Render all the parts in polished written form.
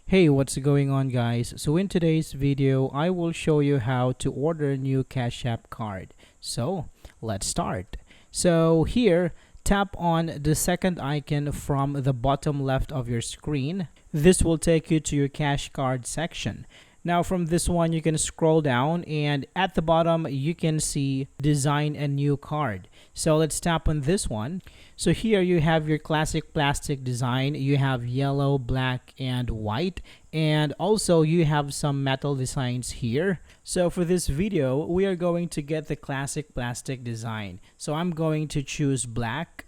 Hey, what's going on, guys? So in today's video, I will show you how to order a new Cash App card. So let's start. So here, tap on the second icon from the bottom left of your screen. This will take you to your Cash Card section. Now from this one, you can scroll down and at the bottom, you can see design a new card. So let's tap on this one. So here you have your classic plastic design. You have yellow, black, and white. And also you have some metal designs here. So for this video, we are going to get the classic plastic design. So I'm going to choose black.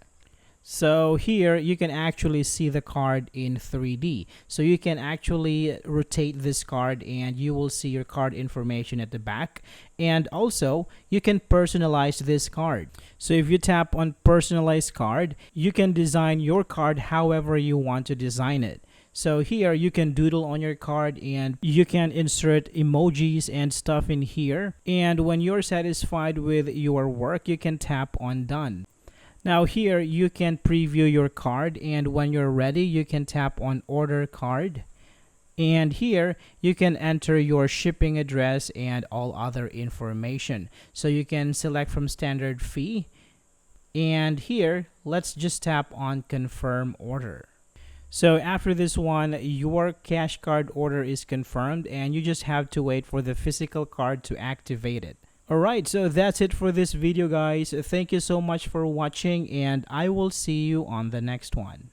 So here you can actually see the card in 3D. So you can actually rotate this card and you will see your card information at the back. And also you can personalize this card. So if you tap on personalize card, you can design your card however you want to design it. So here you can doodle on your card and you can insert emojis and stuff in here. And when you're satisfied with your work, you can tap on done. Now here you can preview your card, and when you're ready you can tap on order card, and here you can enter your shipping address and all other information. So you can select from standard fee, and here let's just tap on confirm order. So after this one, your cash card order is confirmed and you just have to wait for the physical card to activate it. Alright, so that's it for this video, guys. Thank you so much for watching and I will see you on the next one.